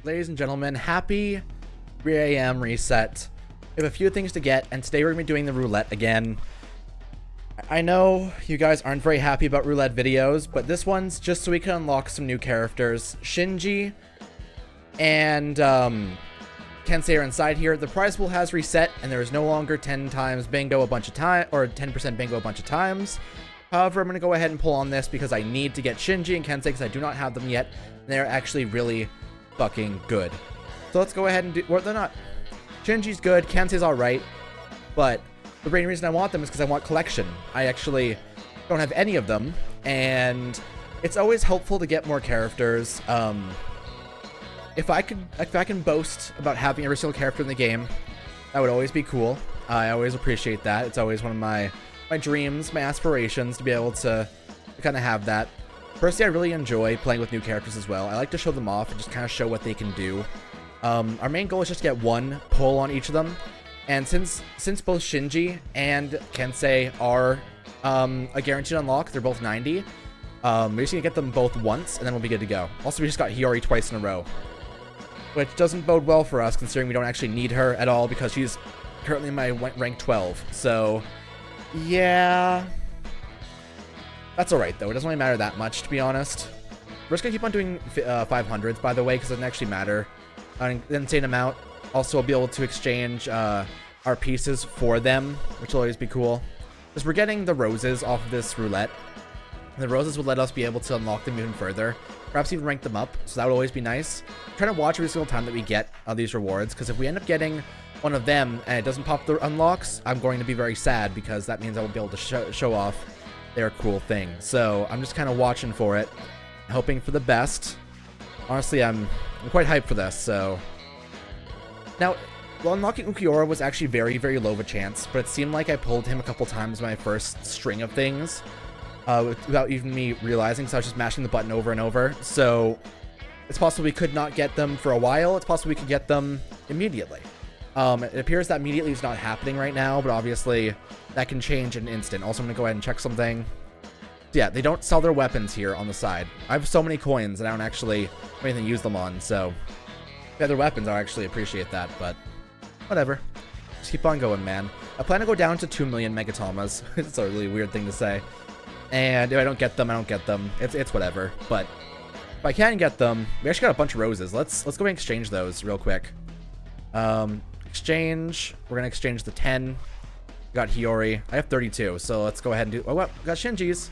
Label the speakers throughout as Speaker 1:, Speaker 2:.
Speaker 1: Ladies and gentlemen, happy 3 a.m. reset. We have a few things to get, and today we're going to be doing the roulette again. I know you guys aren't very happy about roulette videos, but this one's just so we can unlock some new characters. Shinji and Kensei are inside here. The prize pool has reset, and there is no longer 10 times bingo a bunch of times, or 10% bingo a bunch of times. However, I'm going to go ahead and pull on this because I need to get Shinji and Kensei because I do not have them yet. And they're actually really fucking good. So let's go ahead and do... Well, they're not... Shinji's good, Kensei's alright, but the main reason I want them is because I want collection. I actually don't have any of them, and it's always helpful to get more characters. If I can boast about having every single character in the game, that would always be cool. I always appreciate that. It's always one of my dreams, my aspirations to be able to kind of have that. Personally, I really enjoy playing with new characters as well. I like to show them off and just kind of show what they can do. Our main goal is just to get one pull on each of them. And since both Shinji and Kensei are a guaranteed unlock, they're both 90, we're just going to get them both once, and then we'll be good to go. Also, we just got Hiyori twice in a row, which doesn't bode well for us, considering we don't actually need her at all, because she's currently my rank 12. So, yeah. That's alright, though. It doesn't really matter that much, to be honest. We're just going to keep on doing 500s, by the way, because it doesn't actually matter an insane amount. Also, we'll be able to exchange our pieces for them, which will always be cool. Because we're getting the roses off of this roulette. The roses would let us be able to unlock them even further. Perhaps even rank them up, so that would always be nice. I'm trying to watch every single time that we get these rewards, because if we end up getting one of them and it doesn't pop the unlocks, I'm going to be very sad, because that means I won't be able to show off their cool thing. So I'm just kind of watching for it, hoping for the best. Honestly, I'm quite hyped for this, so... Now, well, unlocking Ukiura was actually very, very low of a chance, but it seemed like I pulled him a couple times in my first string of things, without even me realizing, so I was just mashing the button over and over. So it's possible we could not get them for a while. It's possible we could get them immediately. It appears that immediately is not happening right now, but obviously that can change in an instant. Also, I'm going to go ahead and check something. Yeah, they don't sell their weapons here on the side. I have so many coins and I don't actually have anything to use them on, so yeah, their weapons, I actually appreciate that, but whatever. Just keep on going, man. I plan to go down to 2 million Megatomas. It's a really weird thing to say. And if I don't get them, I don't get them. It's whatever. But if I can get them, we actually got a bunch of roses. Let's go and exchange those real quick. Exchange. We're gonna exchange the 10. We got Hiyori. I have 32, so let's go ahead and do. Oh, well, we got Shinji's.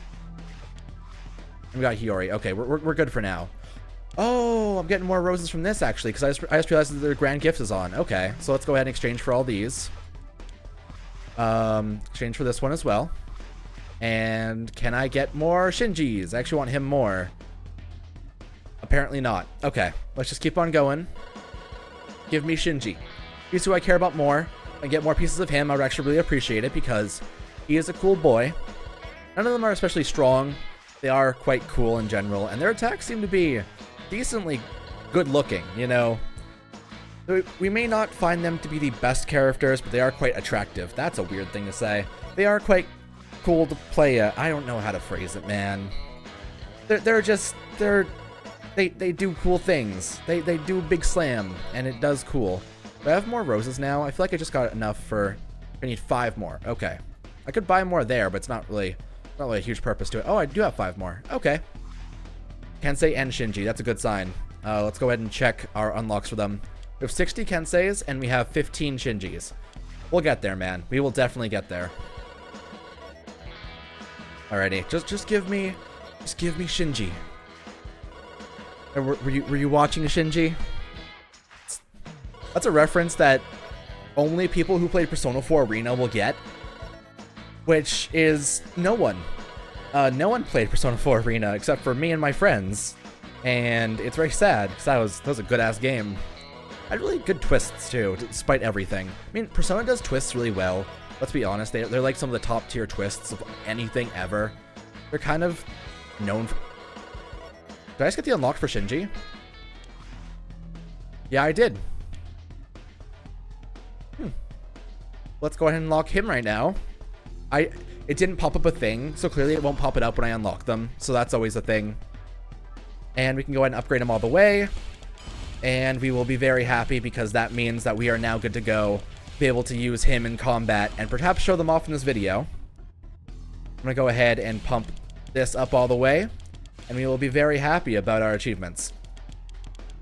Speaker 1: And we got Hiyori. Okay, we're good for now. Oh, I'm getting more roses from this actually, because I just realized that their grand gift is on. Okay, so let's go ahead and exchange for all these. Exchange for this one as well. And can I get more Shinjis? I actually want him more. Apparently not. Okay, let's just keep on going. Give me Shinji. He's who I care about more. And get more pieces of him. I would actually really appreciate it because he is a cool boy. None of them are especially strong. They are quite cool in general. And their attacks seem to be decently good looking, you know. We may not find them to be the best characters, but they are quite attractive. That's a weird thing to say. They are quite cool to play. I don't know how to phrase it, man. They do cool things. They do big slam, and it does cool. Do I have more roses now? I feel like I just got enough for... I need 5 more. Okay. I could buy more there, but it's not really a huge purpose to it. Oh, I do have 5 more. Okay. Kensei and Shinji. That's a good sign. Let's go ahead and check our unlocks for them. We have 60 Kenseis, and we have 15 Shinjis. We'll get there, man. We will definitely get there. Alrighty. Just give me Shinji. Were you watching Shinji? That's a reference that only people who played Persona 4 Arena will get, which is no one. No one played Persona 4 Arena except for me and my friends, and it's very sad because that was a good ass game. I had really good twists too, despite everything. I mean, Persona does twists really well. Let's be honest, they're like some of the top tier twists of anything ever. They're kind of known for... Did I just get the unlock for Shinji? Yeah, I did. Let's go ahead and unlock him right now. It didn't pop up a thing, so clearly it won't pop it up when I unlock them. So that's always a thing. And we can go ahead and upgrade them all the way. And we will be very happy because that means that we are now good to go. Be able to use him in combat and perhaps show them off in this video. I'm going to go ahead and pump this up all the way. And we will be very happy about our achievements.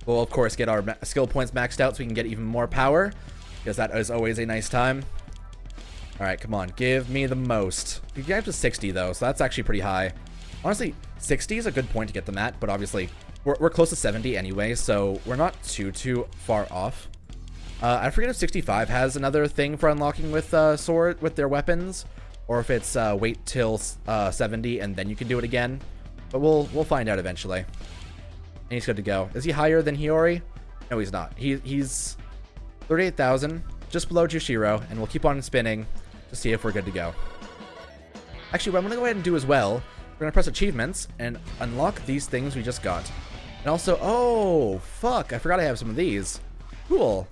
Speaker 1: We'll, of course, get our skill points maxed out so we can get even more power. Because that is always a nice time. Alright, come on. Give me the most. You get up to 60, though, so that's actually pretty high. Honestly, 60 is a good point to get them at, but obviously, we're close to 70 anyway, so we're not too far off. I forget if 65 has another thing for unlocking with their weapons, or if it's wait till 70 and then you can do it again. But we'll find out eventually. And he's good to go. Is he higher than Hiyori? No, he's not. He's 38,000, just below Jushiro, and we'll keep on spinning to see if we're good to go. Actually, what I'm going to go ahead and do as well, we're going to press achievements and unlock these things we just got. And also, oh, fuck, I forgot I have some of these. Cool.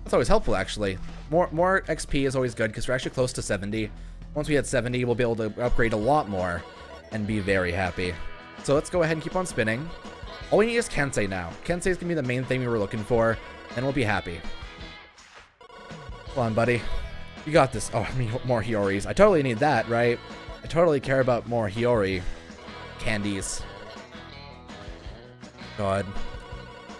Speaker 1: That's always helpful, actually. More XP is always good because we're actually close to 70. Once we hit 70, we'll be able to upgrade a lot more and be very happy. So let's go ahead and keep on spinning. All we need is Kensei now. Kensei is going to be the main thing we were looking for, and we'll be happy. Come on, buddy. You got this. Oh, I mean, more Hioris. I totally need that, right? I totally care about more Hiyori candies. God.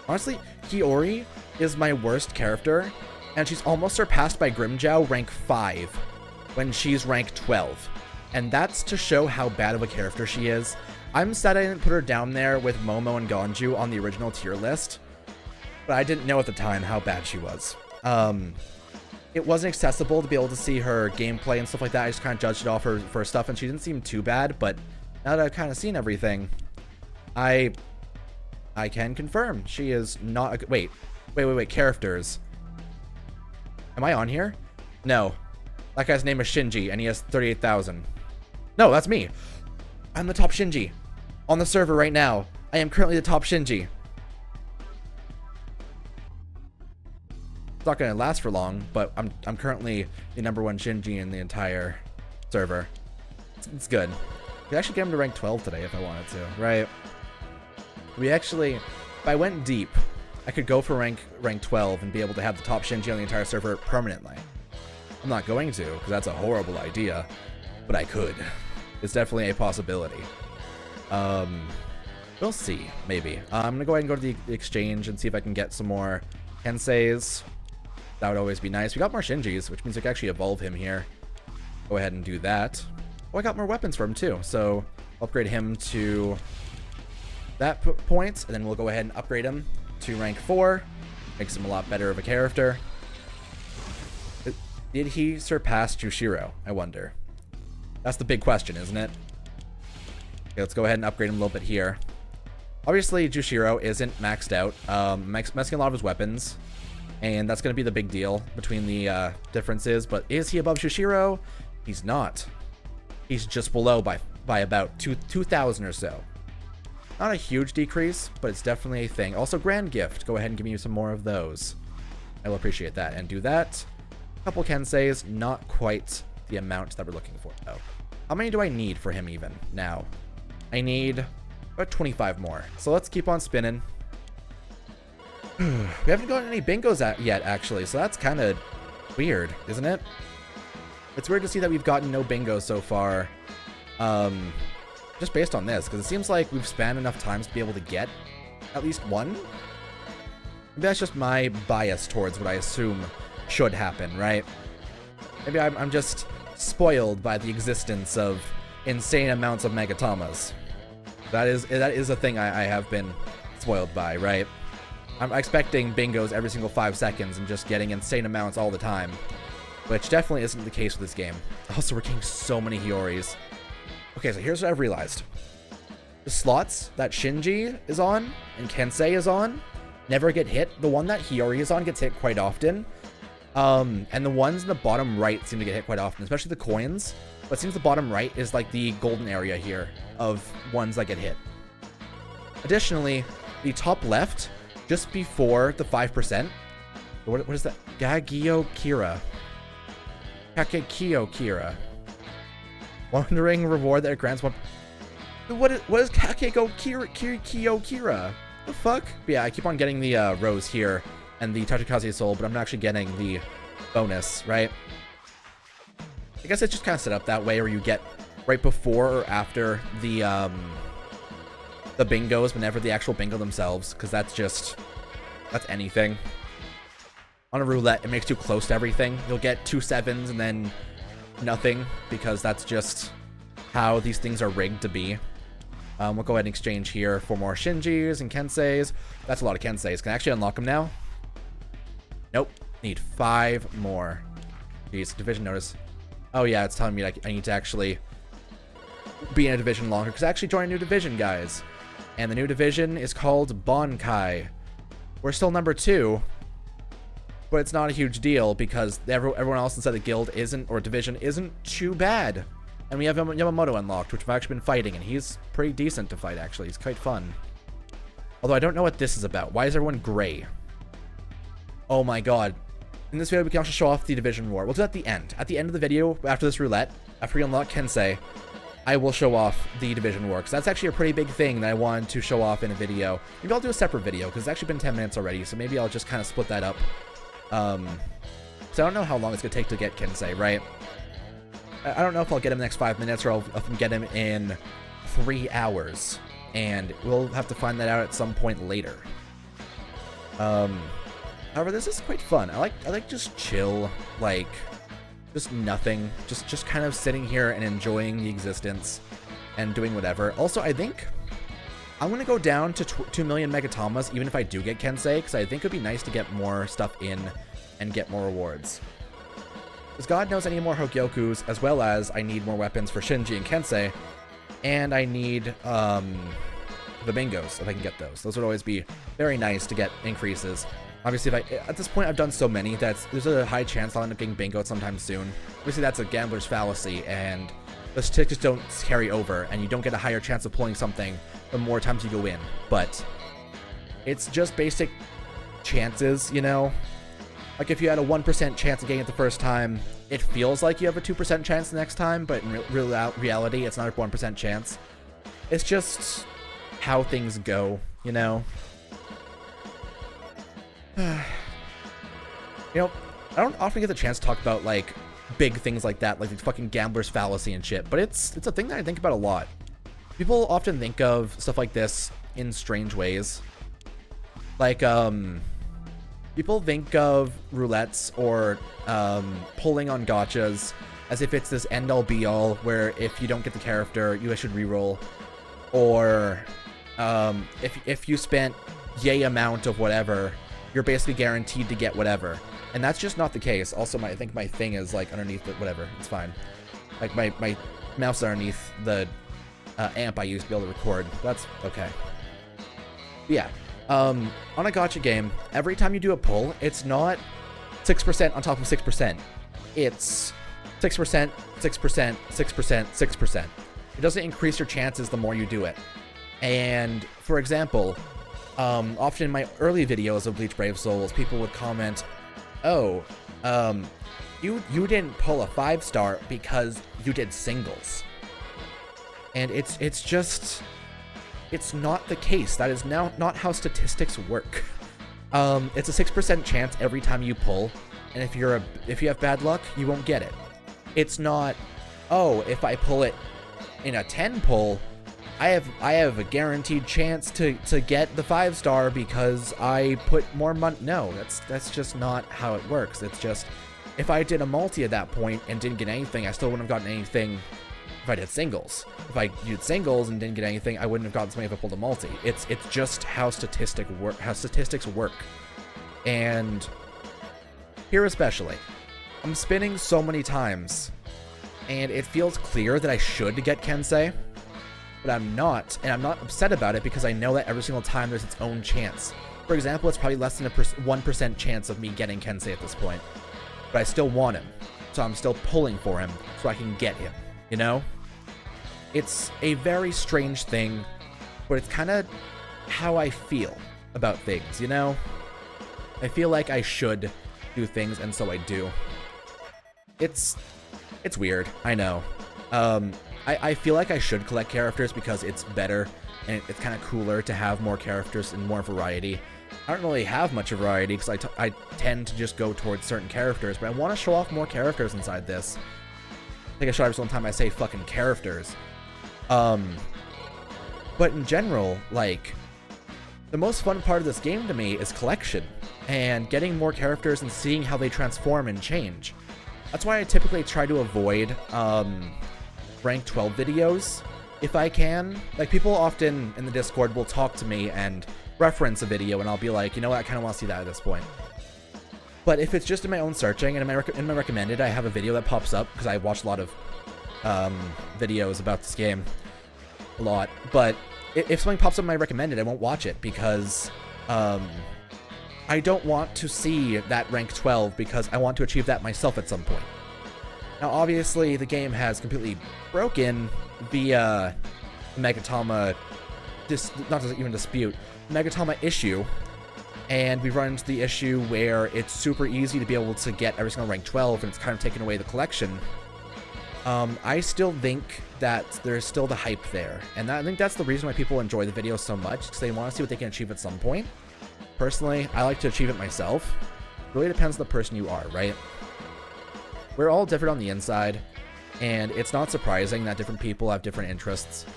Speaker 1: Honestly, Hiyori is my worst character, and she's almost surpassed by Grimmjow rank 5 when she's rank 12. And that's to show how bad of a character she is. I'm sad I didn't put her down there with Momo and Gonju on the original tier list, but I didn't know at the time how bad she was. It wasn't accessible to be able to see her gameplay and stuff like that. I just kind of judged it off her stuff, and she didn't seem too bad, but now that I've kind of seen everything, I can confirm she is not a good... Wait, characters. Am I on here? No. That guy's name is Shinji, and he has 38,000. No, that's me. I'm the top Shinji on the server right now. I am currently the top Shinji. It's not going to last for long, but I'm currently the #1 Shinji in the entire server. It's good. We actually get him to rank 12 today if I wanted to, right? We actually, if I went deep, I could go for rank 12 and be able to have the top Shinji on the entire server permanently. I'm not going to, because that's a horrible idea, but I could. It's definitely a possibility. We'll see, maybe. I'm going to go ahead and go to the exchange and see if I can get some more Kenseis. That would always be nice. We got more Shinjis, which means I can actually evolve him here. Go ahead and do that. Oh, I got more weapons for him too, so I'll upgrade him to that point, and then we'll go ahead and upgrade him to rank 4. Makes him a lot better of a character. Did he surpass Jushiro, I wonder? That's the big question, isn't it? Okay, let's go ahead and upgrade him a little bit here. Obviously, Jushiro isn't maxed out. Messing a lot of his weapons, and that's going to be the big deal between the differences. But is he above Jushiro? He's not. He's just below by about 2,000 or so. Not a huge decrease, but it's definitely a thing. Also, Grand Gift. Go ahead and give me some more of those. I will appreciate that. And do that. A couple Kenseis. Not quite the amount that we're looking for, though. How many do I need for him even now? I need about 25 more. So let's keep on spinning. We haven't gotten any bingos yet, actually. So that's kind of weird, isn't it? It's weird to see that we've gotten no bingos so far. Just based on this, because it seems like we've spanned enough times to be able to get at least one. Maybe that's just my bias towards what I assume should happen, right? Maybe I'm just spoiled by the existence of insane amounts of Megatamas. That is a thing I have been spoiled by, right? I'm expecting bingos every single 5 seconds and just getting insane amounts all the time, which definitely isn't the case with this game. Also, we're getting so many Hioris. Okay, so here's what I've realized. The slots that Shinji is on and Kensei is on never get hit. The one that Hiyori is on gets hit quite often. And the ones in the bottom right seem to get hit quite often, especially the coins. But it seems the bottom right is like the golden area here of ones that get hit. Additionally, the top left, just before the 5%, what is that? Gagio Kira. Kakekio Kira. Wandering reward that grants one. What is Kakeko Kira? The fuck? But yeah, I keep on getting the rose here and the Tachikaze soul, but I'm not actually getting the bonus, right? I guess it's just kind of set up that way where you get right before or after the bingos whenever the actual bingo themselves, because that's anything. On a roulette, it makes you close to everything. You'll get 2 7s and then nothing, because that's just how these things are rigged to be. We'll go ahead and exchange here for more Shinjis and Kenseis. That's a lot of Kenseis. Can I actually unlock them now? Nope. Need 5 more. Jeez, division notice. Oh yeah, it's telling me I need to actually be in a division longer, because I actually joined a new division, guys. And the new division is called Bonkai. We're still number 2, but it's not a huge deal because everyone else inside the guild or division isn't too bad. And we have Yamamoto unlocked, which I've actually been fighting, and he's pretty decent to fight, actually. He's quite fun. Although I don't know what this is about. Why is everyone gray? Oh my god. In this video, we can also show off the division war. We'll do that at the end. At the end of the video, after this roulette, after we unlock Kensei, I will show off the division war, because that's actually a pretty big thing that I wanted to show off in a video. Maybe I'll do a separate video, because it's actually been 10 minutes already, so maybe I'll just kind of split that up. So I don't know how long it's going to take to get Kensei, right? I don't know if I'll get him in the next 5 minutes, or if I'll get him in 3 hours, and we'll have to find that out at some point later. However, this is quite fun. I like just chill, like, just nothing, just kind of sitting here and enjoying the existence and doing whatever. Also, I think I'm gonna go down to 2 million Megatamas even if I do get Kensei, because I think it'd be nice to get more stuff in and get more rewards. Because God knows I need more Hogyokus, as well as I need more weapons for Shinji and Kensei, and I need the bingos if I can get those. Those would always be very nice to get increases. Obviously, at this point, I've done so many that there's a high chance I'll end up getting bingo sometime soon. Obviously, that's a gambler's fallacy, and the statistics don't carry over, and you don't get a higher chance of pulling something the more times you go in. But it's just basic chances, you know? Like, if you had a 1% chance of getting it the first time, it feels like you have a 2% chance the next time, but in reality, it's not a 1% chance. It's just how things go, you know? You know, I don't often get the chance to talk about, like, big things like that, like the fucking gambler's fallacy and shit, but it's a thing that I think about a lot. People often think of stuff like this in strange ways. Like, people think of roulettes or pulling on gachas as if it's this end-all be-all where if you don't get the character, you should reroll, or if you spent yay amount of whatever, you're basically guaranteed to get whatever. And that's just not the case. Also, I think my thing is, like, underneath it, whatever. It's fine. Like, my mouse is underneath the amp I use to be able to record. That's okay. But yeah. On a gacha game, every time you do a pull, it's not 6% on top of 6%. It's 6%, 6%, 6%, 6%. It doesn't increase your chances the more you do it. And, for example, often in my early videos of Bleach Brave Souls, people would comment, oh, you didn't pull a 5-star because you did singles. And it's just, it's not the case. That is now not how statistics work. It's a 6% chance every time you pull, and if you have bad luck, you won't get it. It's not, oh, if I pull it in a 10 pull, I have a guaranteed chance to get the 5-star because I put more money. No, that's just not how it works. It's just, if I did a multi at that point and didn't get anything, I still wouldn't have gotten anything if I did singles. If I did singles and didn't get anything, I wouldn't have gotten something if I pulled a multi. It's just how statistics work. And here especially, I'm spinning so many times, and it feels clear that I should get Kensei, but I'm not, and I'm not upset about it because I know that every single time there's its own chance. For example, it's probably less than a 1% chance of me getting Kensei at this point, but I still want him, so I'm still pulling for him so I can get him, you know? It's a very strange thing, but it's kind of how I feel about things, you know? I feel like I should do things, and so I do. It's weird, I know. I feel like I should collect characters because it's better and it's kind of cooler to have more characters and more variety. I don't really have much variety because I tend to just go towards certain characters, but I want to show off more characters inside this. I think I show every single time I say fucking characters. But in general, like, the most fun part of this game to me is collection and getting more characters and seeing how they transform and change. That's why I typically try to avoid rank 12 videos if I can. Like, people often in the Discord will talk to me and reference a video, and I'll be like, you know what, I kind of want to see that at this point. But if it's just in my own searching and in my recommended, I have a video that pops up because I watch a lot of videos about this game a lot. But if something pops up in my recommended, I won't watch it because I don't want to see that rank 12 because I want to achieve that myself at some point. Now, obviously, the game has completely broken via Megatama, not to even dispute, Megatama issue, and we've run into the issue where it's super easy to be able to get every single rank 12, and it's kind of taken away the collection. I still think that there's still the hype there, and I think that's the reason why people enjoy the video so much, because they want to see what they can achieve at some point. Personally, I like to achieve it myself. It really depends on the person you are, right? We're all different on the inside, and it's not surprising that different people have different interests.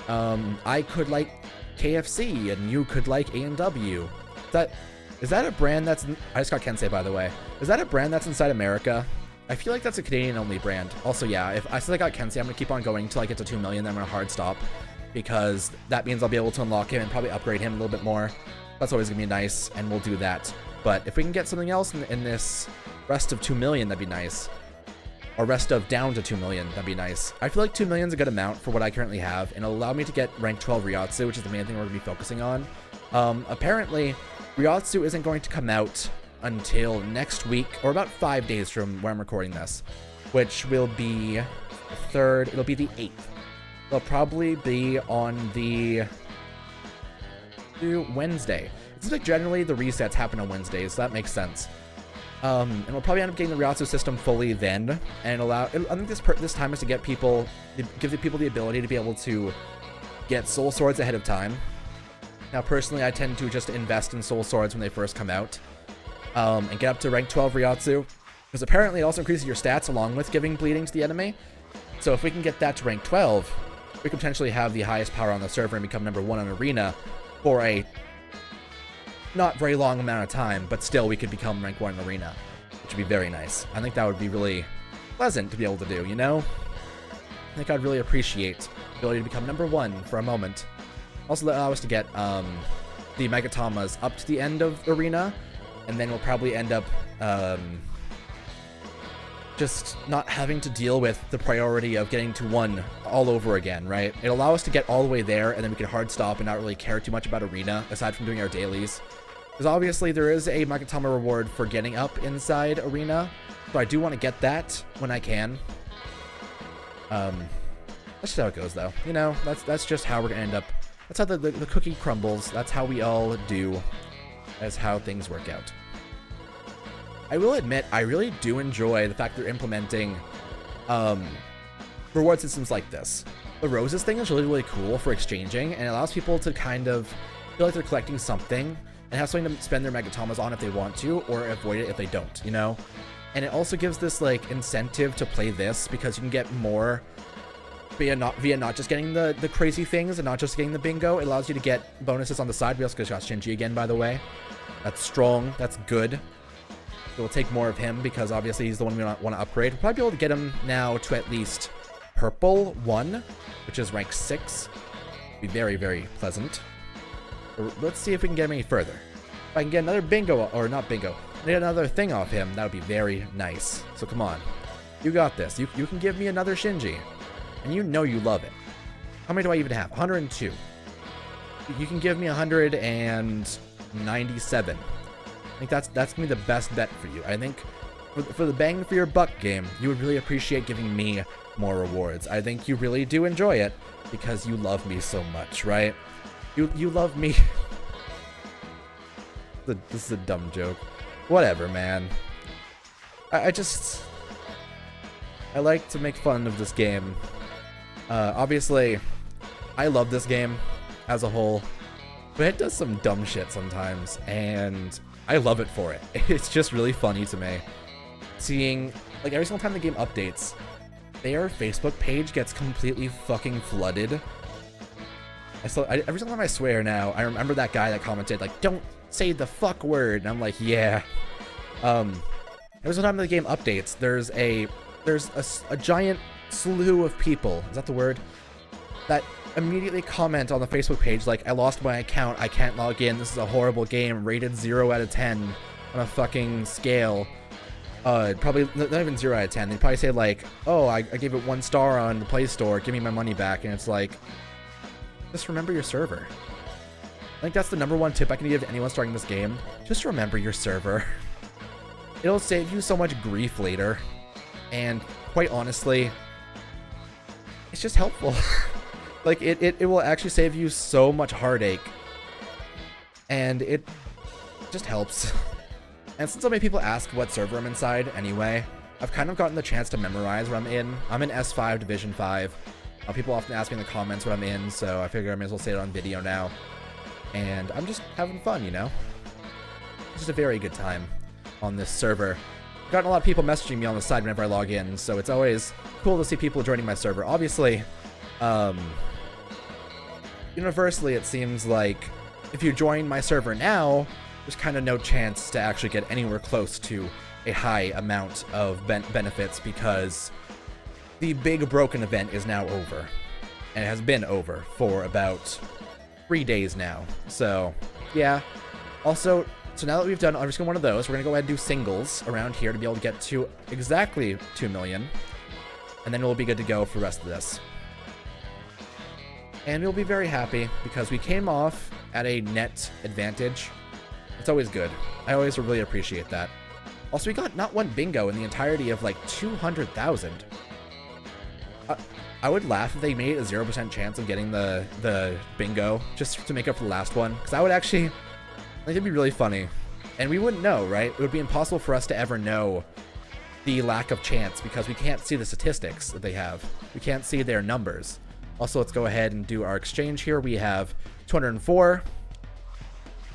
Speaker 1: I could like KFC, and you could like A&W. Is that a brand that's... I just got Kensei, by the way. Is that a brand that's inside America? I feel like that's a Canadian-only brand. Also, yeah, since I got Kensei, I'm going to keep on going until I get to 2 million, then I'm going to hard stop, because that means I'll be able to unlock him and probably upgrade him a little bit more. That's always going to be nice, and we'll do that. But if we can get something else in this rest of 2 million, that'd be nice. Or rest of down to 2 million, that'd be nice. I feel like 2 million is a good amount for what I currently have, and it'll allow me to get rank 12 Ryotsu, which is the main thing we're going to be focusing on. Apparently, Ryotsu isn't going to come out until next week, or about 5 days from where I'm recording this, which will be the 3rd, it'll be the 8th. It'll probably be on the Wednesday. It seems like generally the resets happen on Wednesdays, so that makes sense. And we'll probably end up getting the Ryotsu system fully then, and I think this time is to give the people the ability to be able to get soul swords ahead of time. Now, personally, I tend to just invest in soul swords when they first come out, and get up to rank 12 Ryotsu, because apparently it also increases your stats along with giving bleeding to the enemy. So if we can get that to rank 12, we could potentially have the highest power on the server and become number 1 on Arena for a not very long amount of time, but still we could become rank 1 in Arena, which would be very nice. I think that would be really pleasant to be able to do, you know? I think I'd really appreciate the ability to become number 1 for a moment. Also, allow us to get the Megatamas up to the end of Arena, and then we'll probably end up just not having to deal with the priority of getting to 1 all over again, right? It'll allow us to get all the way there, and then we can hard stop and not really care too much about Arena, aside from doing our dailies. Because obviously there is a Megatama reward for getting up inside Arena, so I do want to get that when I can. That's just how it goes, though. You know, that's just how we're going to end up. That's how the cookie crumbles. That's how we all do. That's how things work out. I will admit, I really do enjoy the fact they're implementing reward systems like this. The roses thing is really, really cool for exchanging, and it allows people to kind of feel like they're collecting something and have something to spend their Megatamas on if they want to, or avoid it if they don't, you know? And it also gives this, like, incentive to play this, because you can get more via not just getting the crazy things and not just getting the bingo. It allows you to get bonuses on the side. We also got Shinji again, by the way. That's strong. That's good. We'll take more of him because obviously he's the one we want to upgrade. We'll probably be able to get him now to at least purple 1, which is rank 6. Be very, very pleasant. Let's see if we can get him any further. If I can get another bingo, or not bingo, get another thing off him, that would be very nice. So come on. You got this. You can give me another Shinji. And you know you love it. How many do I even have? 102. You can give me 197. I think that's going to be the best bet for you. I think for the bang for your buck game, you would really appreciate giving me more rewards. I think you really do enjoy it because you love me so much, right? You love me. This is a dumb joke. Whatever, man. I like to make fun of this game Obviously, I love this game as a whole, but it does some dumb shit sometimes, and I love it for it. It's just really funny to me. Seeing, like, every single time the game updates, their Facebook page gets completely fucking flooded. Every single time I swear now, I remember that guy that commented, like, don't say the fuck word, and I'm like, yeah. Every single time the game updates, there's a giant slew of people, is that the word, that immediately comment on the Facebook page like, I lost my account, I can't log in, this is a horrible game, rated 0 out of 10 on a fucking scale. Probably not even 0 out of 10. They'd probably say like, oh, I gave it 1 star on the Play Store, give me my money back. And it's like, just remember your server. I think that's the #1 tip I can give to anyone starting this game. Just remember your server. It'll save you so much grief later. And quite honestly, it's just helpful. Like, it will actually save you so much heartache. And it just helps. And since so many people ask what server I'm inside anyway, I've kind of gotten the chance to memorize what I'm in. I'm in S5 Division 5. People often ask me in the comments what I'm in, so I figure I may as well say it on video now. And I'm just having fun, you know? It's just a very good time on this server. I've gotten a lot of people messaging me on the side whenever I log in, so it's always cool to see people joining my server. Obviously, universally it seems like if you join my server now, there's kind of no chance to actually get anywhere close to a high amount of benefits because the big broken event is now over. And it has been over for about 3 days now. So, yeah. Also, so now that we've done every single one of those, we're going to go ahead and do singles around here to be able to get to exactly 2 million. And then we'll be good to go for the rest of this. And we'll be very happy because we came off at a net advantage. It's always good. I always really appreciate that. Also, we got not one bingo in the entirety of like 200,000. I would laugh if they made a 0% chance of getting the bingo just to make up for the last one. Because I would actually, I think it'd be really funny. And we wouldn't know, right? It would be impossible for us to ever know the lack of chance because we can't see the statistics that they have. We can't see their numbers. Also, let's go ahead and do our exchange here. We have 204.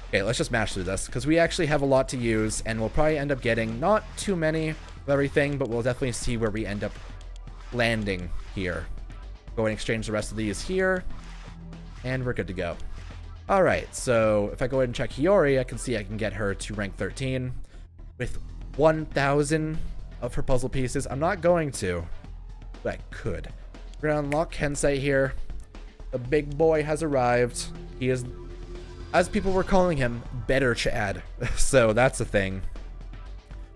Speaker 1: Okay, let's just mash through this because we actually have a lot to use and we'll probably end up getting not too many of everything, but we'll definitely see where we end up landing here. Go and exchange the rest of these here and we're good to go. All right, so if I go ahead and check Hiyori, I can see I can get her to rank 13 with 1,000 of her puzzle pieces. I'm not going to, but I could. We're gonna unlock Kensei here. The big boy has arrived. He is, as people were calling him, better Chad. So that's the thing.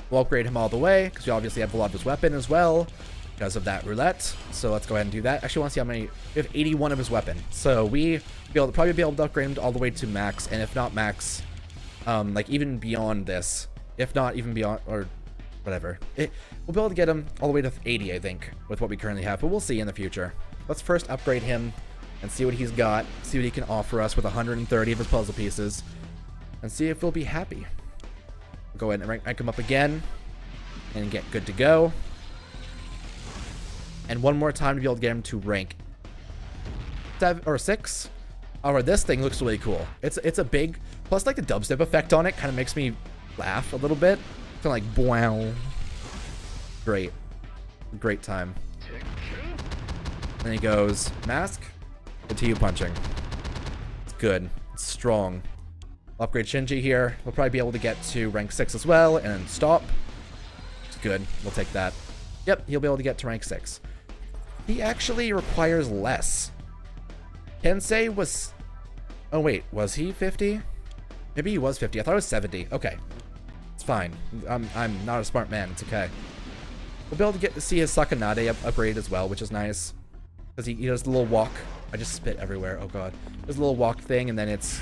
Speaker 1: We'll upgrade him all the way because we obviously have a lot of his weapon as well because of that roulette. So let's go ahead and do that. Actually, I want to see how many. We have 81 of his weapon. So we probably be able to upgrade him all the way to max, and if not max, like even beyond this, if not even beyond or whatever, we'll be able to get him all the way to 80, I think, with what we currently have. But we'll see in the future. Let's first upgrade him and see what he's got, see what he can offer us with 130 of his puzzle pieces, and see if we'll be happy. We'll go ahead and rank him up again and get good to go. And one more time to be able to get him to rank 7 or 6. Or this thing looks really cool. It's a big, plus like the dubstep effect on it kind of makes me laugh a little bit. Kind of like, wow. Great time. Then he goes, mask, continue punching. It's good, it's strong. We'll upgrade Shinji here. We'll probably be able to get to rank 6 as well and stop. It's good, we'll take that. Yep, he'll be able to get to rank 6. He actually requires less. Kensei was, oh wait, was he 50? Maybe he was 50, I thought it was 70, okay. It's fine, I'm not a smart man, it's okay. We'll be able to get to see his Sakanade upgrade as well, which is nice. Because he does the little walk. I just spit everywhere, oh god. There's a little walk thing, and then it's,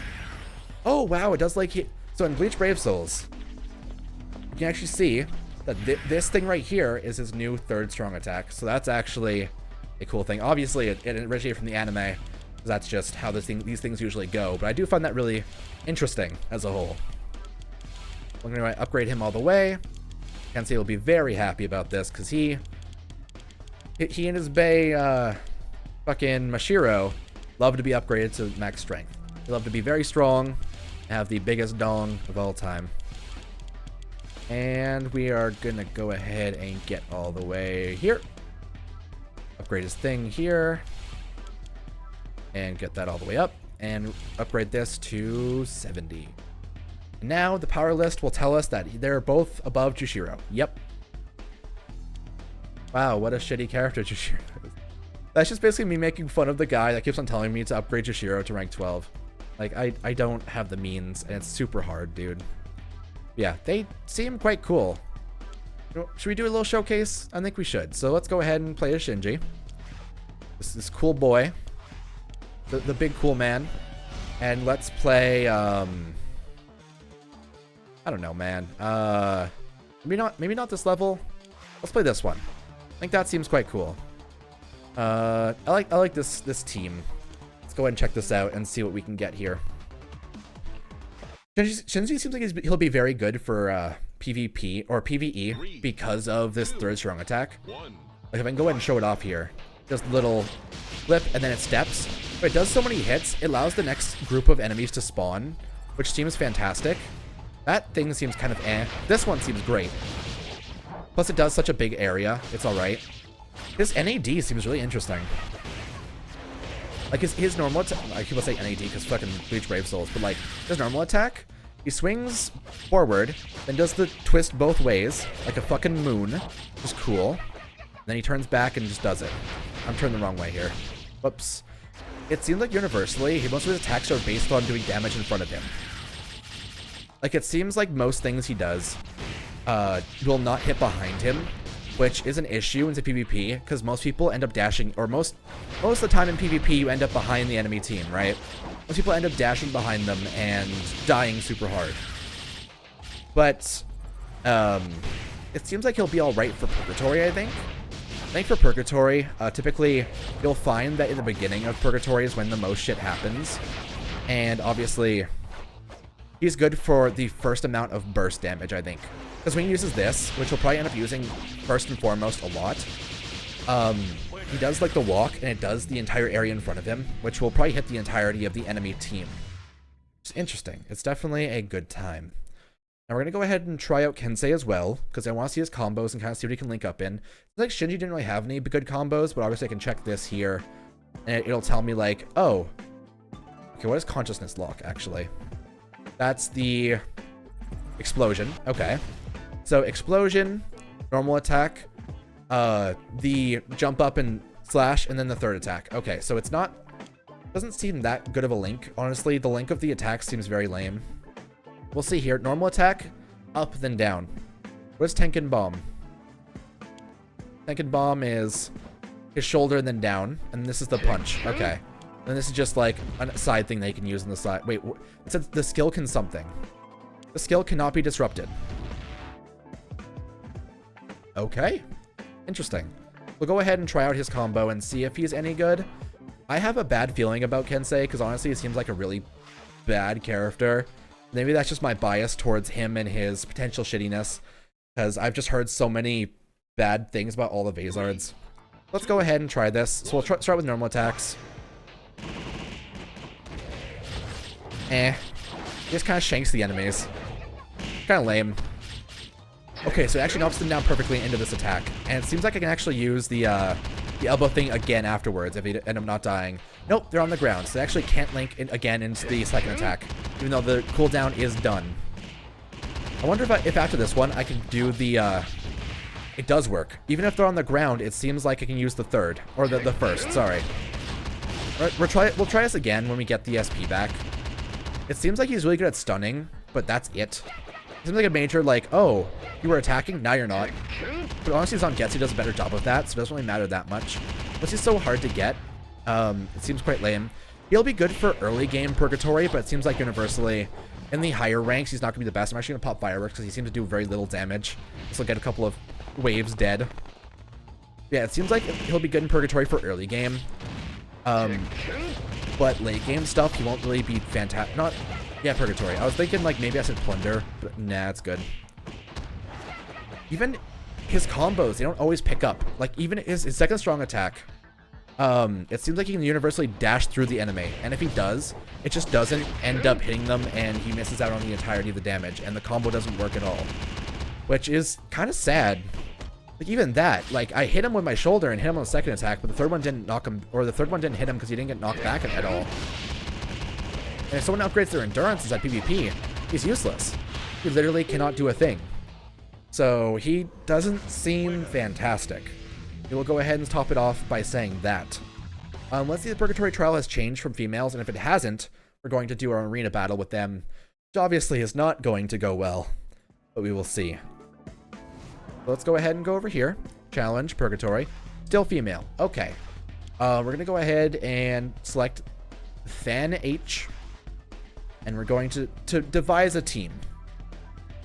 Speaker 1: oh wow, it does like, so in Bleach Brave Souls, you can actually see that this thing right here is his new 3rd strong attack. So that's actually a cool thing. Obviously, it originated from the anime. That's just how these things usually go. But I do find that really interesting as a whole. We're going to upgrade him all the way. Kensei will be very happy about this because he and his bae fucking Mashiro love to be upgraded to max strength. They love to be very strong and have the biggest dong of all time. And we are gonna go ahead and get all the way here. Upgrade his thing here. And get that all the way up. And upgrade this to 70. And now the power list will tell us that they're both above Jushiro. Yep. Wow, what a shitty character Jushiro is. That's just basically me making fun of the guy that keeps on telling me to upgrade Jushiro to rank 12. Like, I don't have the means, and it's super hard, dude. Yeah, they seem quite cool. Should we do a little showcase? I think we should. So let's go ahead and play as Shinji. This cool boy. The big cool man. And let's play, I don't know, man. Maybe not this level. Let's play this one. I think that seems quite cool. I like this team. Let's go ahead and check this out and see what we can get here. Shinji seems like he'll be very good for PvP or PvE because of this third strong attack. Like if I can go ahead and show it off here, just little flip and then it steps. But it does so many hits, it allows the next group of enemies to spawn, which seems fantastic. That thing seems kind of eh. This one seems great. Plus it does such a big area, it's alright. His NAD seems really interesting. Like his normal attack, I keep on saying NAD because fucking Bleach Brave Souls, but like his normal attack, he swings forward, then does the twist both ways, like a fucking moon, which is cool. Then he turns back and just does it. I'm turning the wrong way here. Whoops. It seems like universally, most of his attacks are based on doing damage in front of him. Like it seems like most things he does will not hit behind him, which is an issue into PvP because most people end up dashing, or most of the time in PvP you end up behind the enemy team, right? Most people end up dashing behind them and dying super hard. But it seems like he'll be all right for Purgatory, I think. I think for Purgatory, typically you'll find that in the beginning of Purgatory is when the most shit happens, and obviously he's good for the first amount of burst damage, I think. Because when he uses this, which he'll probably end up using first and foremost a lot, he does like the walk, and it does the entire area in front of him, which will probably hit the entirety of the enemy team. It's interesting. It's definitely a good time. Now we're going to go ahead and try out Kensei as well, because I want to see his combos and kind of see what he can link up in. It's like Shinji didn't really have any good combos, but obviously I can check this here, and it'll tell me like, oh, okay, what is Consciousness Lock, actually? That's the explosion. Okay. So explosion, normal attack, the jump up and slash, and then the third attack. Okay, so it's not, doesn't seem that good of a link. Honestly, the link of the attack seems very lame. We'll see here. Normal attack, up then down. What is Tenken Bomb? Tenken Bomb is his shoulder and then down, and this is the punch. Okay. And this is just like a side thing they can use on the side. Wait, it says the skill can something. The skill cannot be disrupted. Okay. Interesting. We'll go ahead and try out his combo and see if he's any good. I have a bad feeling about Kensei because honestly, he seems like a really bad character. Maybe that's just my bias towards him and his potential shittiness, because I've just heard so many bad things about all the Vazards. Let's go ahead and try this. So we'll start with normal attacks. He just kind of shanks the enemies. Kind of lame. Okay, so it actually knocks them down perfectly into this attack. And it seems like I can actually use the elbow thing again afterwards if they end up not dying. Nope, they're on the ground, so they actually can't link again into the second attack, even though the cooldown is done. I wonder if after this one I can do the... It does work. Even if they're on the ground, it seems like I can use the third. Or the first, sorry. Alright, we'll try this again when we get the SP back. It seems like he's really good at stunning, but that's it. It seems like a major, like, oh, you were attacking? Now you're not. But honestly, Zangetsu does a better job of that, so it doesn't really matter that much. Plus, he's so hard to get. It seems quite lame. He'll be good for early game Purgatory, but it seems like universally, in the higher ranks, he's not going to be the best. I'm actually going to pop Fireworks because he seems to do very little damage. This will get a couple of waves dead. Yeah, it seems like he'll be good in Purgatory for early game. But late game stuff, he won't really be fantastic. Not, yeah, Purgatory. I was thinking like maybe I said Plunder, but nah, it's good. Even his combos, they don't always pick up. Like even his second strong attack, It seems like he can universally dash through the enemy, and if he does, it just doesn't end up hitting them, and he misses out on the entirety of the damage, and the combo doesn't work at all, which is kind of sad. Like, even that, like, I hit him with my shoulder and hit him on the second attack, but the third one didn't knock him, or the third one didn't hit him because he didn't get knocked back at all. And if someone upgrades their endurance inside PvP, he's useless. He literally cannot do a thing. So he doesn't seem fantastic. We will go ahead and top it off by saying that. Let's see if the Purgatory Trial has changed from females, and if it hasn't, we're going to do our arena battle with them, which obviously is not going to go well, but we will see. Let's go ahead and go over here. Challenge, Purgatory. Still female. Okay. We're going to go ahead and select Fan H, and we're going to devise a team.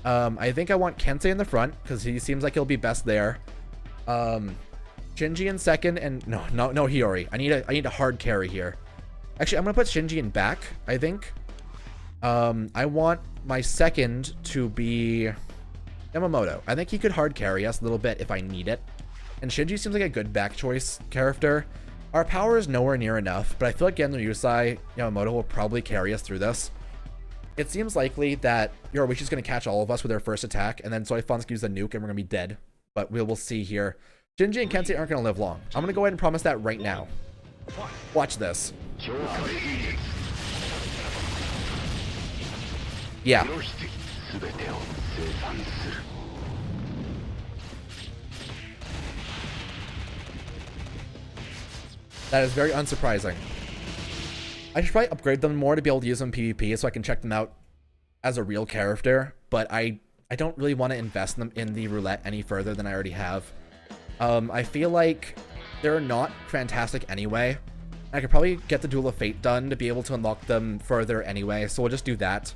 Speaker 1: I think I want Kensei in the front, because he seems like he'll be best there. Shinji in second, and no Hiyori. I need a hard carry here. Actually, I'm gonna put Shinji in back, I think. I want my second to be Yamamoto. I think he could hard carry us a little bit if I need it. And Shinji seems like a good back choice character. Our power is nowhere near enough, but I feel like Genro Yusai Yamamoto will probably carry us through this. It seems likely that Yoruichi's gonna catch all of us with their first attack, and then Soifan's gonna use the nuke and we're gonna be dead. But we will see here. Shinji and Kensei aren't going to live long. I'm going to go ahead and promise that right now. Watch this. Yeah. That is very unsurprising. I should probably upgrade them more to be able to use them in PvP so I can check them out as a real character, but I don't really want to invest them in the roulette any further than I already have. I feel like they're not fantastic anyway. I could probably get the Duel of Fate done to be able to unlock them further anyway, so we'll just do that.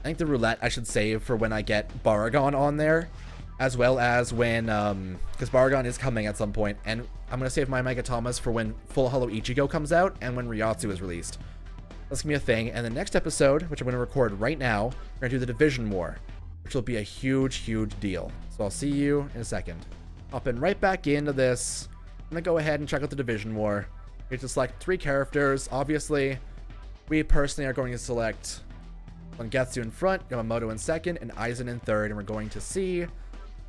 Speaker 1: I think the roulette I should save for when I get Baragon on there, as well as when, because Baragon is coming at some point, and I'm going to save my Megatamas for when Full Hollow Ichigo comes out and when Ryatsu is released. That's going to be a thing, and the next episode, which I'm going to record right now, we're going to do the Division War, which will be a huge, huge deal. So I'll see you in a second. Hopping right back into this. I'm going to go ahead and check out the Division War. You have to select 3 characters. Obviously, we personally are going to select Wangetsu in front, Yamamoto in second, and Aizen in third. And we're going to see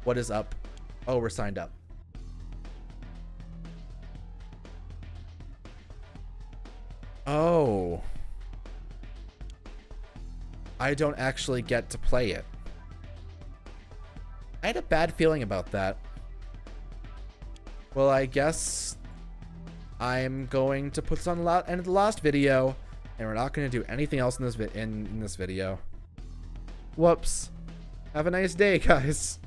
Speaker 1: what is up. Oh, we're signed up. Oh. I don't actually get to play it. I had a bad feeling about that. Well, I guess I'm going to put this on the end of the last video, and we're not going to do anything else in this video. Whoops. Have a nice day, guys.